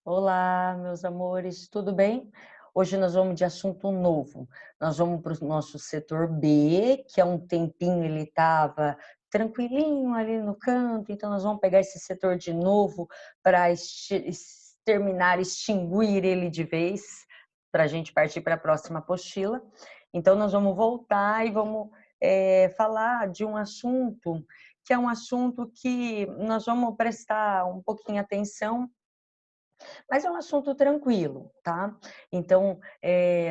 Olá, meus amores, tudo bem? Hoje nós vamos de assunto novo. Nós vamos para o nosso setor B, que há um tempinho ele estava tranquilinho ali no canto, então nós vamos pegar esse setor de novo para terminar, extinguir ele de vez, para a gente partir para a próxima apostila. Então nós vamos voltar e vamos falar de um assunto que é um assunto que nós vamos prestar um pouquinho atenção, mas é um assunto tranquilo, tá? Então,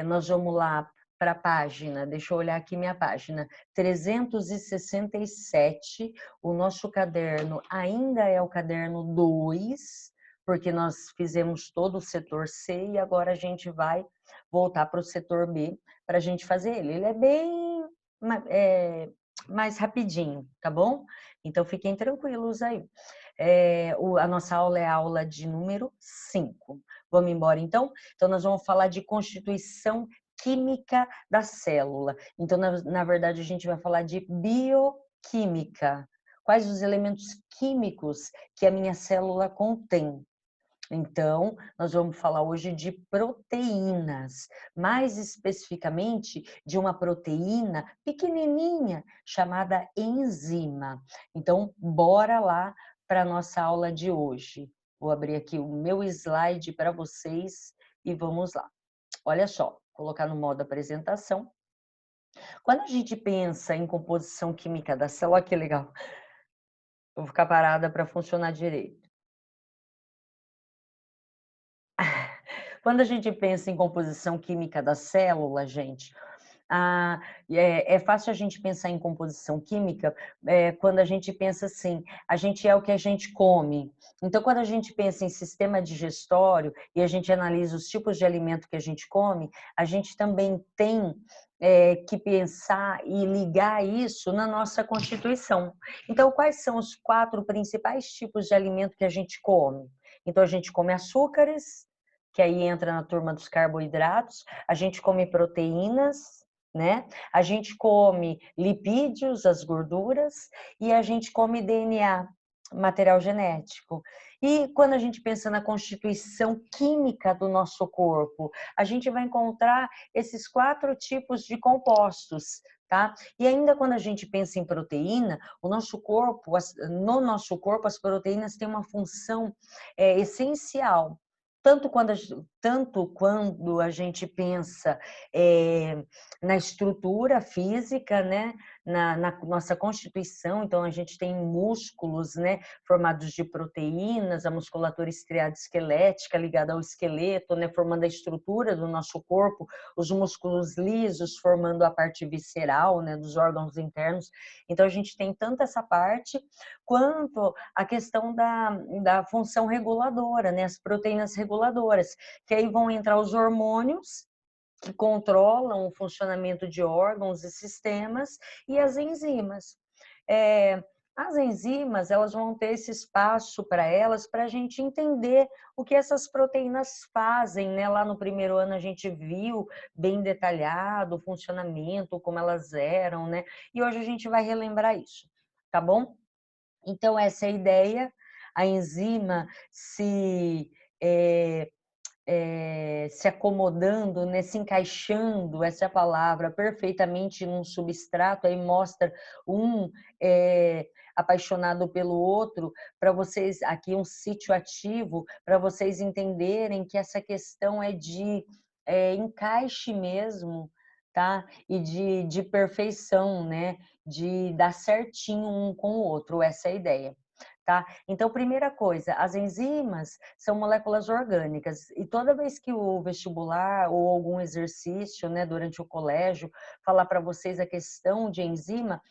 nós vamos lá para a página, deixa eu olhar aqui minha página, 367. O nosso caderno ainda é o caderno 2, porque nós fizemos todo o setor C e agora a gente vai voltar para o setor B para a gente fazer ele. Ele é bem mais rapidinho, tá bom? Então, fiquem tranquilos aí. A nossa aula é a aula de número 5. Vamos embora, então? Então, nós vamos falar de constituição química da célula. Então, na verdade, a gente vai falar de bioquímica. Quais os elementos químicos que a minha célula contém? Então, nós vamos falar hoje de proteínas, mais especificamente de uma proteína pequenininha chamada enzima. Então, bora lá para a nossa aula de hoje. Vou abrir aqui o meu slide para vocês e vamos lá. Olha só, colocar no modo apresentação. Quando a gente pensa em composição química da célula, olha que legal. Eu vou ficar parada para funcionar direito. Quando a gente pensa em composição química da célula, gente, é fácil a gente pensar em composição química, quando a gente pensa assim, a gente é o que a gente come. Então, quando a gente pensa em sistema digestório e a gente analisa os tipos de alimento que a gente come, a gente também tem que pensar e ligar isso na nossa constituição. Então, quais são os 4 principais tipos de alimento que a gente come? Então, a gente come açúcares, que aí entra na turma dos carboidratos, a gente come proteínas, né? A gente come lipídios, as gorduras, e a gente come DNA, material genético. E quando a gente pensa na constituição química do nosso corpo, a gente vai encontrar esses 4 tipos de compostos, tá? E ainda quando a gente pensa em proteína, no nosso corpo, as proteínas têm uma função essencial. Tanto quando a gente pensa na estrutura física, né? Na nossa constituição, então a gente tem músculos, né, formados de proteínas, a musculatura estriada esquelética ligada ao esqueleto, né, formando a estrutura do nosso corpo, os músculos lisos formando a parte visceral, né, dos órgãos internos. Então a gente tem tanto essa parte quanto a questão da função reguladora, né, as proteínas reguladoras, que aí vão entrar os hormônios que controlam o funcionamento de órgãos e sistemas, e as enzimas. É, as enzimas, elas vão ter esse espaço para elas, para a gente entender o que essas proteínas fazem, né? Lá no primeiro ano a gente viu bem detalhado o funcionamento, como elas eram, né? E hoje a gente vai relembrar isso, tá bom? Então, essa é a ideia. A enzima é, se acomodando, né, se encaixando, essa é a palavra, perfeitamente num substrato, aí mostra um apaixonado pelo outro, para vocês, aqui um sítio ativo, para vocês entenderem que essa questão é de encaixe mesmo, tá? E de perfeição, né? De dar certinho um com o outro, essa é a ideia. Tá? Então, primeira coisa, as enzimas são moléculas orgânicas e toda vez que o vestibular ou algum exercício, né, durante o colégio, falar para vocês a questão de enzima,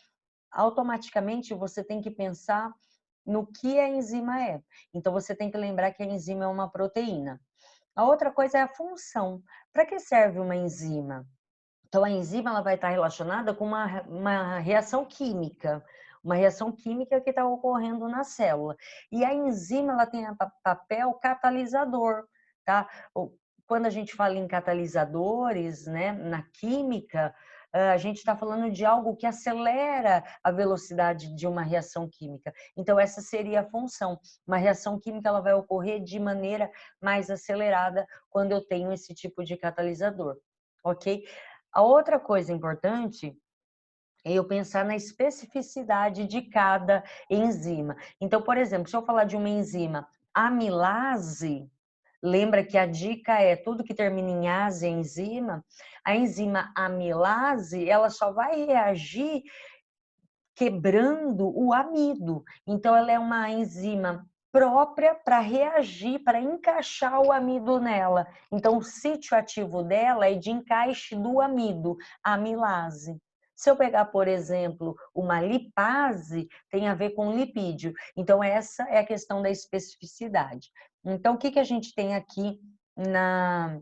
automaticamente você tem que pensar no que a enzima é. Então, você tem que lembrar que a enzima é uma proteína. A outra coisa é a função. Para que serve uma enzima? Então, a enzima ela vai estar relacionada com uma reação química, uma reação química que está ocorrendo na célula. E a enzima ela tem papel catalisador, tá? Quando a gente fala em catalisadores, né, na química, a gente está falando de algo que acelera a velocidade de uma reação química. Então, essa seria a função. Uma reação química ela vai ocorrer de maneira mais acelerada quando eu tenho esse tipo de catalisador, ok? A outra coisa importante é eu pensar na especificidade de cada enzima. Então, por exemplo, se eu falar de uma enzima amilase, lembra que a dica é tudo que termina em ase é enzima. A enzima amilase, ela só vai reagir quebrando o amido. Então, ela é uma enzima própria para reagir, para encaixar o amido nela. Então, o sítio ativo dela é de encaixe do amido, a amilase. Se eu pegar, por exemplo, uma lipase, tem a ver com lipídio. Então, essa é a questão da especificidade. Então, o que a gente tem aqui na...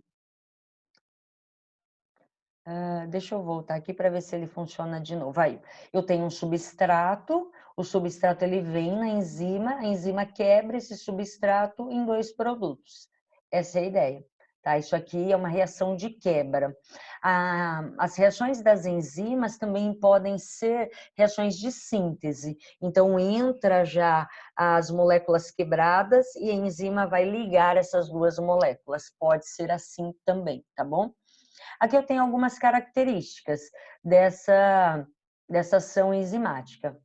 deixa eu voltar aqui para ver se ele funciona de novo. Aí, eu tenho um substrato, o substrato ele vem na enzima, a enzima quebra esse substrato em 2 produtos. Essa é a ideia. Tá? Isso aqui é uma reação de quebra. As reações das enzimas também podem ser reações de síntese. Então, entra já as moléculas quebradas e a enzima vai ligar essas 2 moléculas. Pode ser assim também, tá bom? Aqui eu tenho algumas características dessa ação enzimática.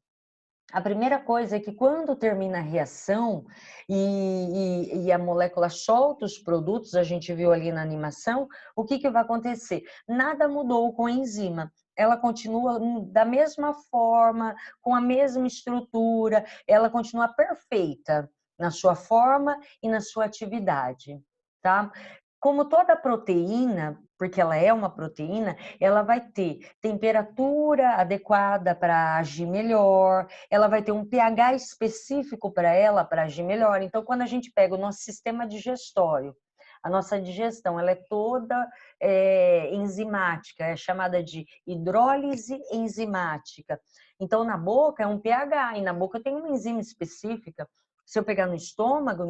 A primeira coisa é que quando termina a reação e a molécula solta os produtos, a gente viu ali na animação, o que vai acontecer? Nada mudou com a enzima. Ela continua da mesma forma, com a mesma estrutura, ela continua perfeita na sua forma e na sua atividade, tá? Como toda proteína, porque ela é uma proteína, ela vai ter temperatura adequada para agir melhor, ela vai ter um pH específico para ela para agir melhor. Então, quando a gente pega o nosso sistema digestório, a nossa digestão ela é toda enzimática, é chamada de hidrólise enzimática. Então, na boca é um pH, e na boca tem uma enzima específica. Se eu pegar no estômago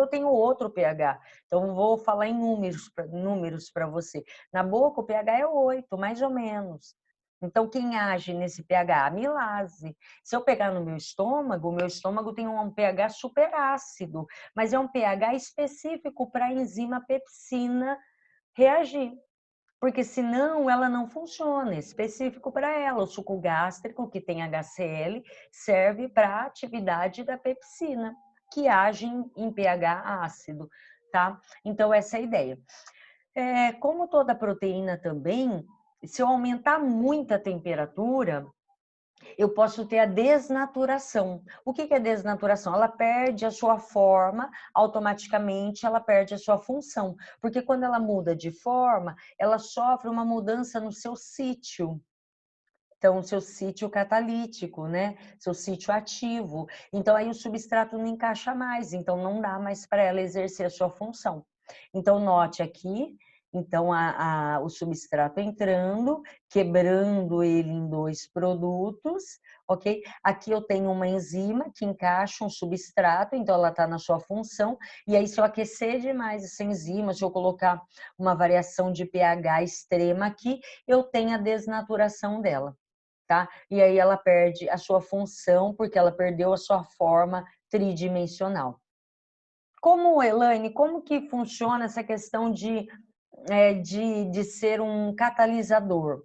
eu tenho outro pH. Então, vou falar em números para você. Na boca, o pH é 8, mais ou menos. Então, quem age nesse pH? Amilase. Se eu pegar no o meu estômago tem um pH superácido, mas é um pH específico para a enzima pepsina reagir. Porque senão ela não funciona, é específico para ela. O suco gástrico, que tem HCl, serve para a atividade da pepsina, que age em pH ácido, tá? Então, essa é a ideia. Como toda proteína também, se eu aumentar muito a temperatura, eu posso ter a desnaturação. O que é desnaturação? Ela perde a sua forma, automaticamente ela perde a sua função. Porque quando ela muda de forma, ela sofre uma mudança no seu sítio. Então, o seu sítio catalítico, né? Seu sítio ativo. Então, aí o substrato não encaixa mais, então não dá mais para ela exercer a sua função. Então, note aqui, então, o substrato entrando, quebrando ele em 2 produtos, ok? Aqui eu tenho uma enzima que encaixa um substrato, então ela está na sua função, e aí se eu aquecer demais essa enzima, se eu colocar uma variação de pH extrema aqui, eu tenho a desnaturação dela. Tá? E aí ela perde a sua função, porque ela perdeu a sua forma tridimensional. Elaine, como que funciona essa questão de ser um catalisador,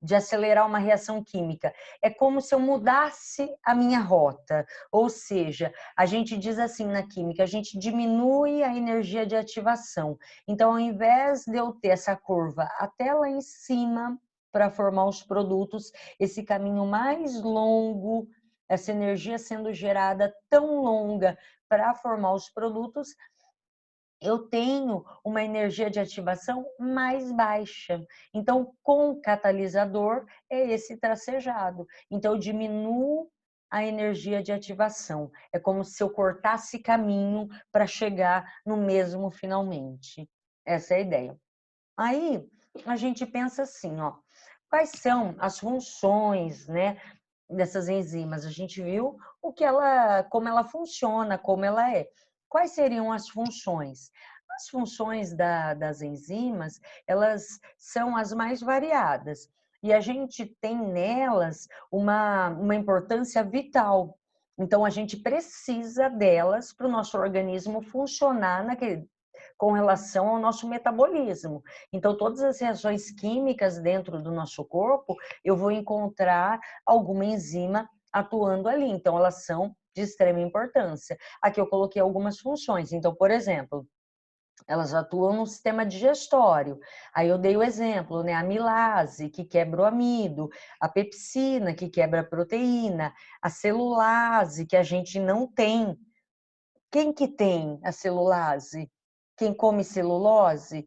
de acelerar uma reação química? É como se eu mudasse a minha rota, ou seja, a gente diz assim na química, a gente diminui a energia de ativação. Então, ao invés de eu ter essa curva até lá em cima, para formar os produtos, esse caminho mais longo, essa energia sendo gerada tão longa para formar os produtos, eu tenho uma energia de ativação mais baixa. Então, com o catalisador, é esse tracejado. Então, eu diminuo a energia de ativação. É como se eu cortasse caminho para chegar no mesmo finalmente. Essa é a ideia. Aí, a gente pensa assim, ó, quais são as funções, né, dessas enzimas? A gente viu como ela funciona, como ela é. Quais seriam as funções? As funções das enzimas, elas são as mais variadas. e a gente tem nelas uma importância vital. Então, a gente precisa delas para o nosso organismo funcionar com relação ao nosso metabolismo. Então, todas as reações químicas dentro do nosso corpo, eu vou encontrar alguma enzima atuando ali. Então, elas são de extrema importância. Aqui eu coloquei algumas funções. Então, por exemplo, elas atuam no sistema digestório. Aí eu dei o exemplo, né? A amilase, que quebra o amido, a pepsina, que quebra a proteína, a celulase, que a gente não tem. Quem que tem a celulase? Quem come celulose?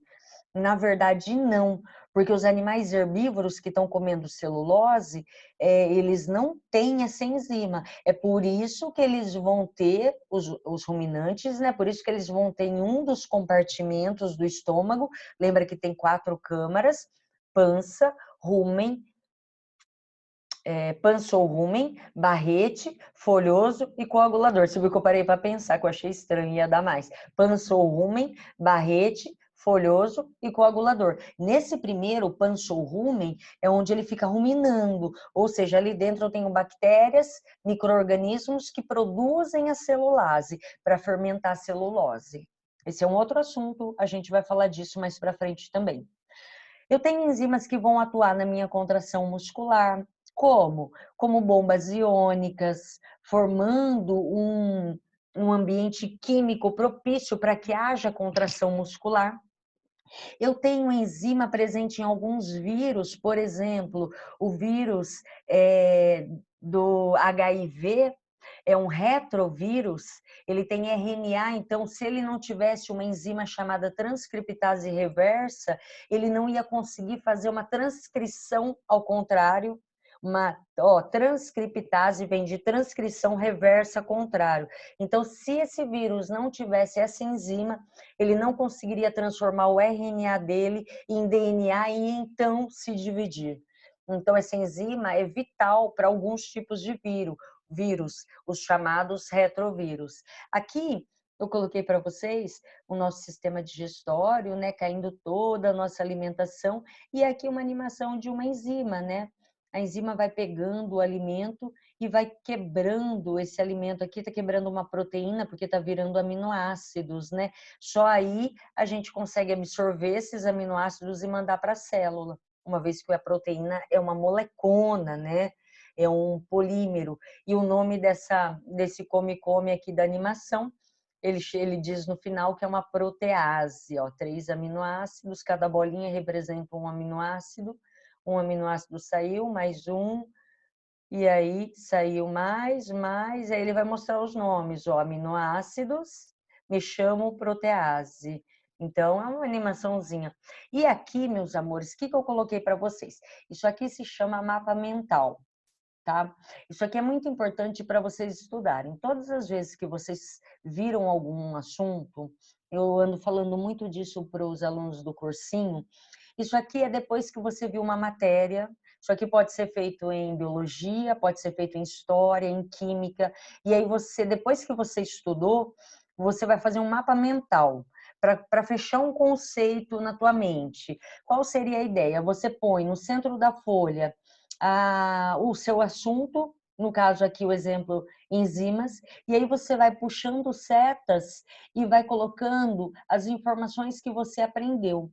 Na verdade, não, porque os animais herbívoros que estão comendo celulose, eles não têm essa enzima. É por isso que eles vão ter, os ruminantes, né? Por isso que eles vão ter em um dos compartimentos do estômago, lembra que tem 4 câmaras, pança, rumen, rumen, barrete, folhoso e coagulador. Você viu que eu parei para pensar, que eu achei estranho, ia dar mais. Rumen, barrete, folhoso e coagulador. Nesse primeiro, rumen, é onde ele fica ruminando, ou seja, ali dentro eu tenho bactérias, micro-organismos que produzem a celulase para fermentar a celulose. Esse é um outro assunto, a gente vai falar disso mais para frente também. Eu tenho enzimas que vão atuar na minha contração muscular. Como? Como bombas iônicas, formando um ambiente químico propício para que haja contração muscular. Eu tenho enzima presente em alguns vírus, por exemplo, o vírus do HIV, é um retrovírus, ele tem RNA, então se ele não tivesse uma enzima chamada transcriptase reversa, ele não ia conseguir fazer uma transcrição ao contrário, transcriptase vem de transcrição reversa contrário. Então, se esse vírus não tivesse essa enzima, ele não conseguiria transformar o RNA dele em DNA e então se dividir. Então, essa enzima é vital para alguns tipos de vírus, os chamados retrovírus. Aqui, eu coloquei para vocês o nosso sistema digestório, né, caindo toda a nossa alimentação, e aqui uma animação de uma enzima, né? A enzima vai pegando o alimento e vai quebrando esse alimento aqui, está quebrando uma proteína, porque está virando aminoácidos, né? Só aí a gente consegue absorver esses aminoácidos e mandar para a célula, uma vez que a proteína é uma molecona, né? É um polímero. E o nome desse come-come aqui da animação, ele diz no final que é uma protease, ó, 3 aminoácidos, cada bolinha representa um aminoácido saiu, mais um, e aí saiu mais, aí ele vai mostrar os nomes, ó, aminoácidos, me chamo protease. Então, é uma animaçãozinha. E aqui, meus amores, o que eu coloquei para vocês? Isso aqui se chama mapa mental, tá? Isso aqui é muito importante para vocês estudarem. Todas as vezes que vocês viram algum assunto, eu ando falando muito disso para os alunos do cursinho, isso aqui é depois que você viu uma matéria. Isso aqui pode ser feito em biologia, pode ser feito em história, em química. E aí você, depois que você estudou, você vai fazer um mapa mental para fechar um conceito na tua mente. Qual seria a ideia? Você põe no centro da folha o seu assunto, no caso aqui o exemplo enzimas, e aí você vai puxando setas e vai colocando as informações que você aprendeu.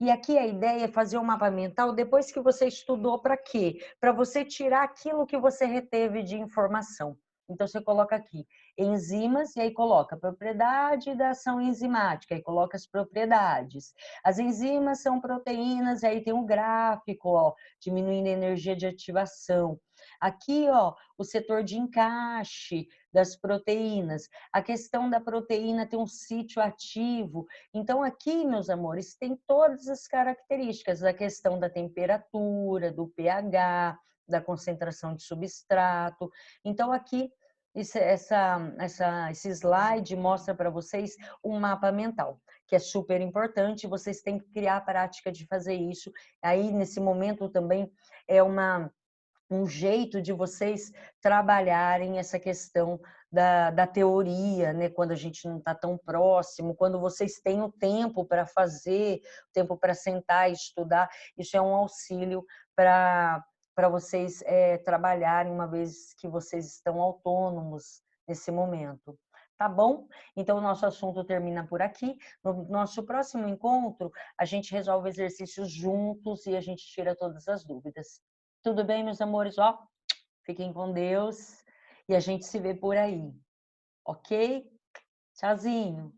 E aqui a ideia é fazer um mapa mental depois que você estudou para quê? Para você tirar aquilo que você reteve de informação. Então, você coloca aqui enzimas e aí coloca propriedade da ação enzimática e coloca as propriedades. As enzimas são proteínas, e aí tem um gráfico, ó, diminuindo a energia de ativação. Aqui, ó, o setor de encaixe das proteínas. A questão da proteína tem um sítio ativo. Então, aqui, meus amores, tem todas as características da questão da temperatura, do pH, da concentração de substrato. Então, aqui, esse slide mostra para vocês um mapa mental, que é super importante. Vocês têm que criar a prática de fazer isso. Aí, nesse momento, também é um jeito de vocês trabalharem essa questão da teoria, né? Quando a gente não está tão próximo, quando vocês têm o tempo para fazer, o tempo para sentar e estudar, isso é um auxílio para vocês trabalharem uma vez que vocês estão autônomos nesse momento. Tá bom? Então, o nosso assunto termina por aqui. No nosso próximo encontro, a gente resolve exercícios juntos e a gente tira todas as dúvidas. Tudo bem, meus amores? Ó, fiquem com Deus e a gente se vê por aí, ok? Tchauzinho!